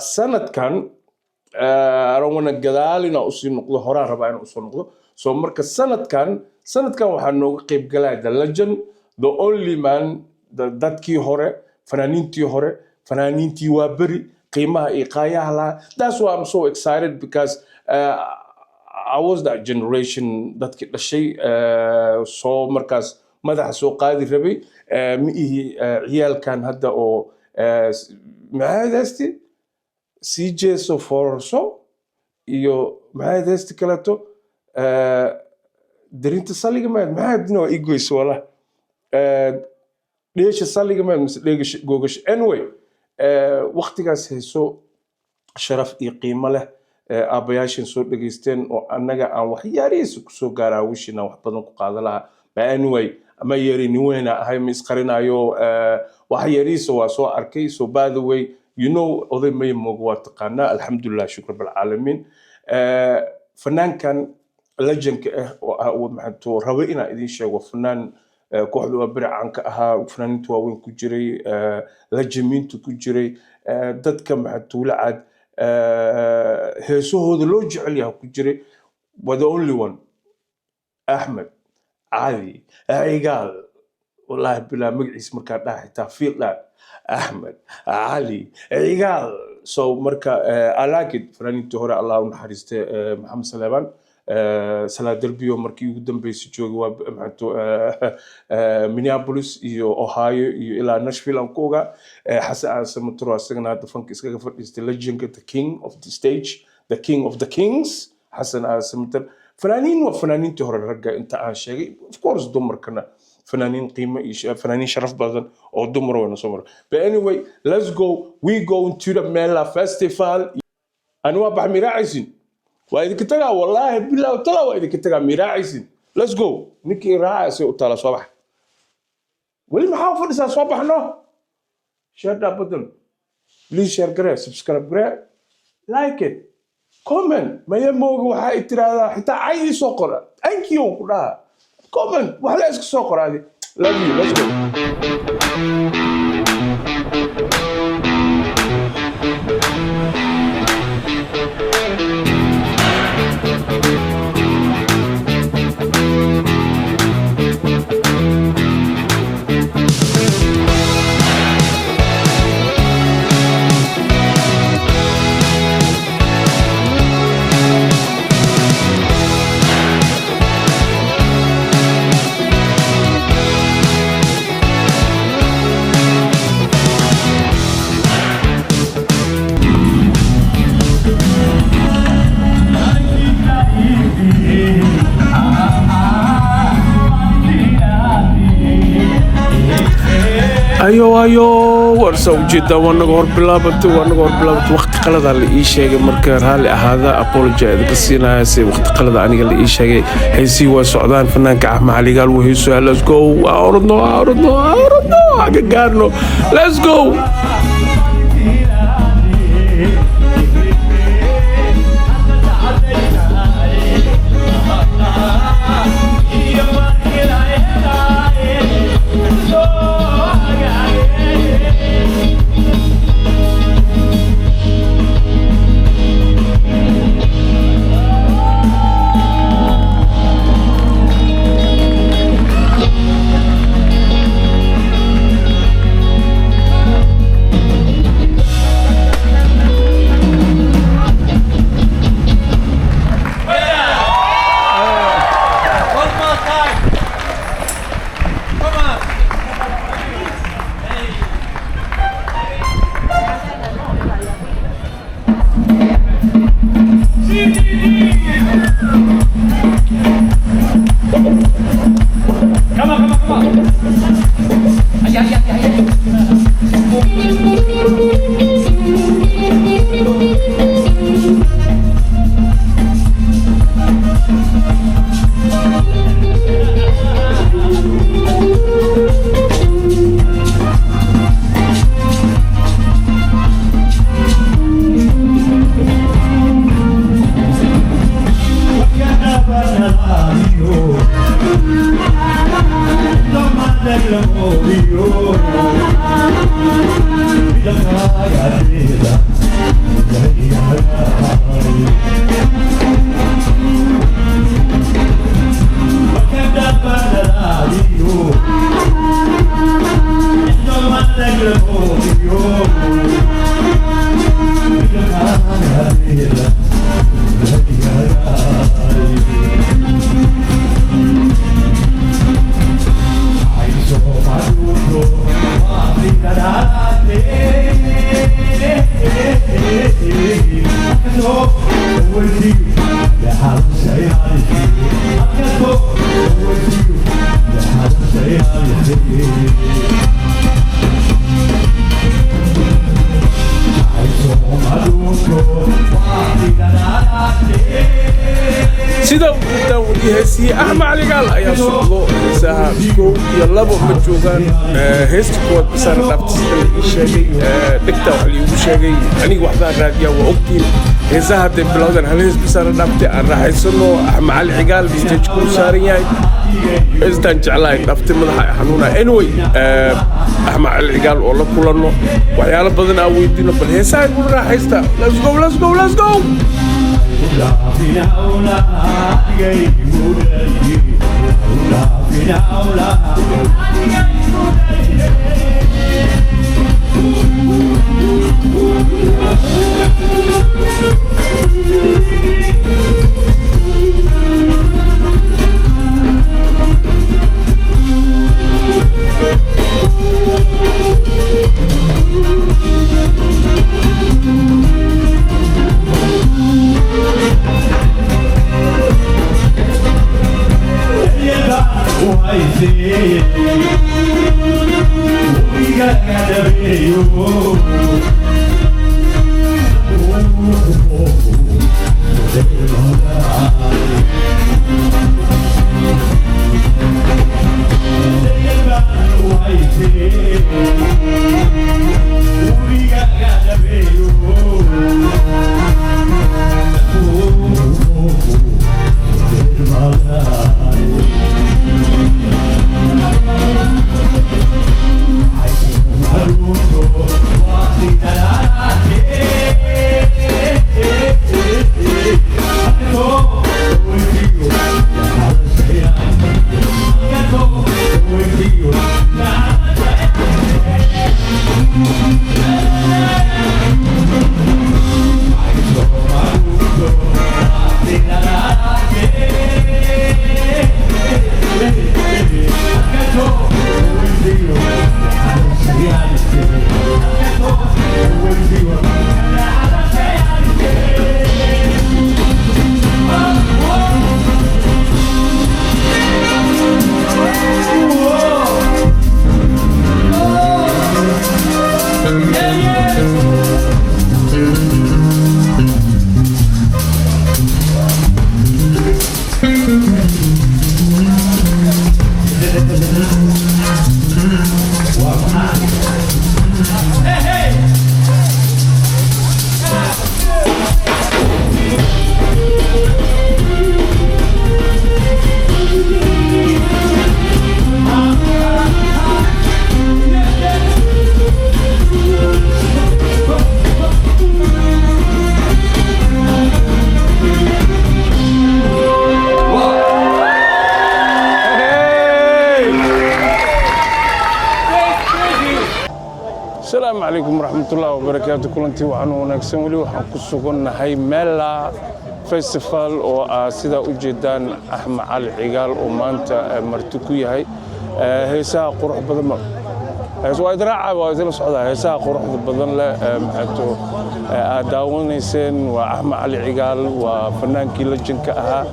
sanadkan wana gadaal inaan usii noqdo horaan rabaa inaan usoo noqdo so marka sanadkan waxaa nooga qayb galaya the legend the only man dadkii hore fanaaniintii waa beri qiimaha iyo qaayaha lahaa. That's why I'm so excited because I was that generation dadkii dhashay soo markaas madaxa soo qaadi rabay ma ihi ciyaalkan hadda oo maxaadasti CJ so forso iyo maxaadasti kaleeto darinta saliga maxaadno igoys wala dheesha saliga mise dheegasha googasha anyway waqtigaas hayso sharaf iyo qiimo leh aabayaashan soo dhageysteen oo annaga aan wax yaarihiisa kusoo gaaraa wishina wax badan ku qaada lahaa anyway ama yari ni weyna ahay ma isqarinayo wax yarihiisa waa soo arkay so by the way you know oday may moog waa taqaanaa alxamdulillah shukr bilcaalamiin fanaankan legendka oo maxaa rabo inaan idin sheego fanaan kooxda waa beri caanka ahaa fanaaniinta waaweyn ku jiray lajamiinta ku jiray dadka maxaa tuulacaad heesahooda loo jecel yahay ku jiray the only one Ahmed Ali Aigal wallahi bilaa magaciis markaa dhaha xitaa fiiqda Ahmed Ali Aigal so marka I like it fanaaniinta hore Allah u naxariiste Maxamed Salebaan Salah Derbiyo markii ugu dambeysay joogay waa maxaa Minneapolis iyo Ohio iyo ilaa Nashville aan ku ogaa Xasan Samatar asagana hadda fanka iskaga fadhiistay legend the king of the stage the king of the kings Xasan Samatar fanaaniin waa fanaaniintii hore ragga inta aan sheegay of course dumarkana fanaaniin qiimo iyo fanaaniin sharaf badan oo dumar weyn soo mar but anyway let's go we go to the Mela Festival anwa baxmiraacisin وإذا كتجا والله بالله وطلع وإذا كتجا مراعيسين let's go نكي راعي وطلع صباح واللي محافظ إذا صباح نو share that button please share كره subscribe كره like it comment ما يموج وحاي ترى حتى عايز سكر thank you كره comment وحلا إسك سكر هذه love you let's go ايوه ورسو جدا وانا غور بلابت وقت قلد اللي اي شيء مركا رالي هذا ابولوجي بسينا سي وقت قلد اني اللي اي شيء هيسي وسعودان فنان كاحمد علي قال وهيسو ليتس جو اردنو قارنو ليتس جو sida uu heesii Axmed Cali Gaal ayaa socdo heesaha koow iyo labo ma joogaan heesta kood bisana dhaaftiisa la sheegay dhigta wax liigu sheegay aniga waxbaa raadiyaa waa ogtiin heesaha hadday bilowdan hal hees bisana dhaaftay aan raaxaysano Axmed Cali Gaal stage ku saaran yahay heestaan jeclahay dhaaftay madaxa xanuuna anyway Axmed Cali Gaal oo la kulanno waxyaalo badan aan weydiino bal heesaha ku raaxaysta let's go السلام عليكم ورحمة الله وبركاته كلنتي وعن ونكسن ولي وحن كسوقنا هاي ملا فيستيفال أو سيدا وجدان أحمد علي عقال ومانتا مرتكوي هاي هيسا قروح بدن هيسا وايد راعة وايد نصعدها هيسا قروح بدن لا محتو داونيسن وأحمد علي عقال وفنان كي لجن كأها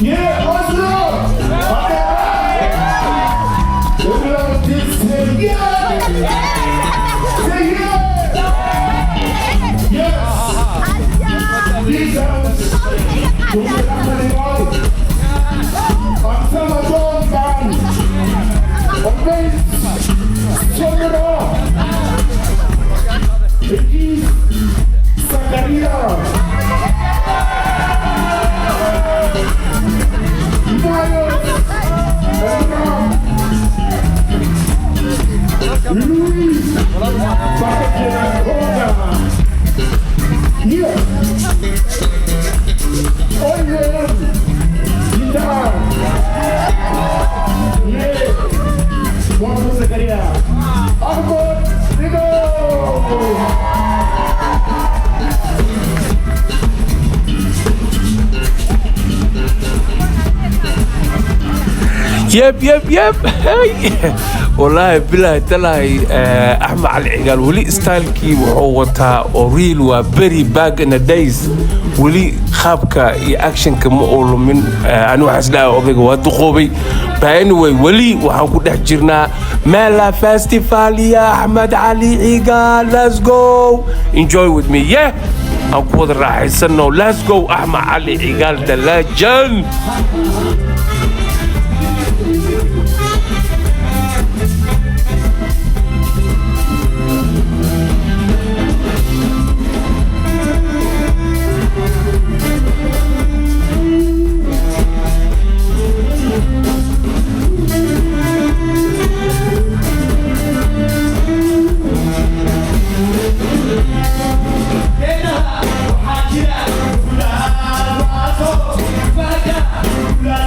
Yeah, Oslo! يب والله بالله تلاهي احمد علي عقال ولي ستايلكي وهو وتا اوريل وبري باك ان دايز ولي خابكا يا اكشن كما اقول من انا وحسلا اودغ ودقوبي باينوي ولي waxaan ku dhex jirnaa Mela Festival يا احمد علي عقال. Let's go enjoy with me yeah aan ku wada raaxaysano. Let's go احمد علي عقال the legend. La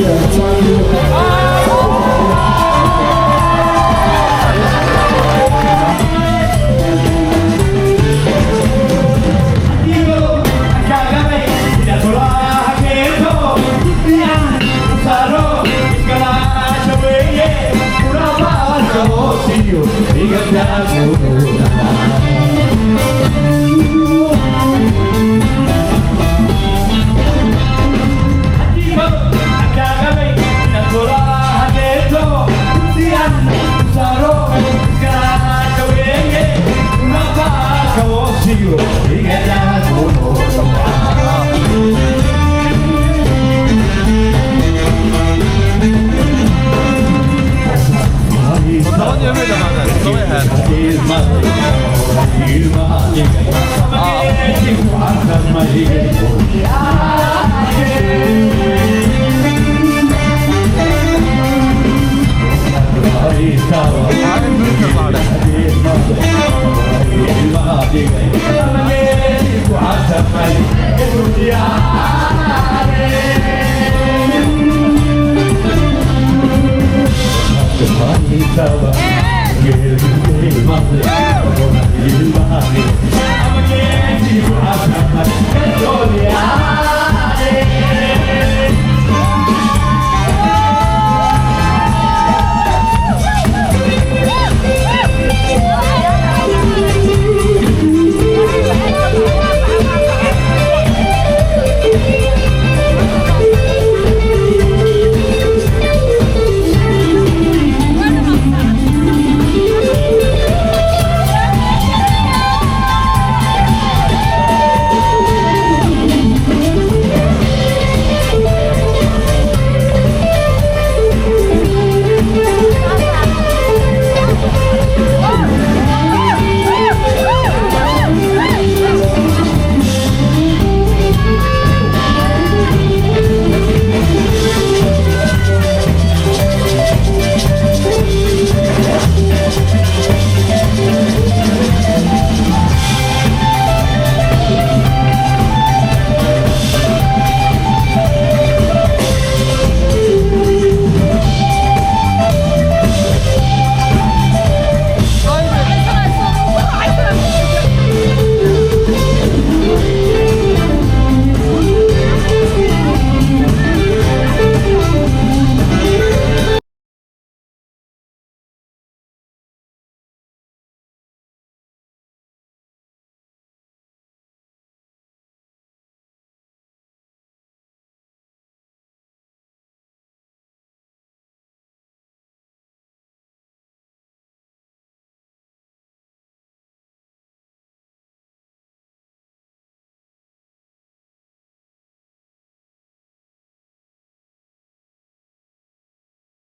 Yeah.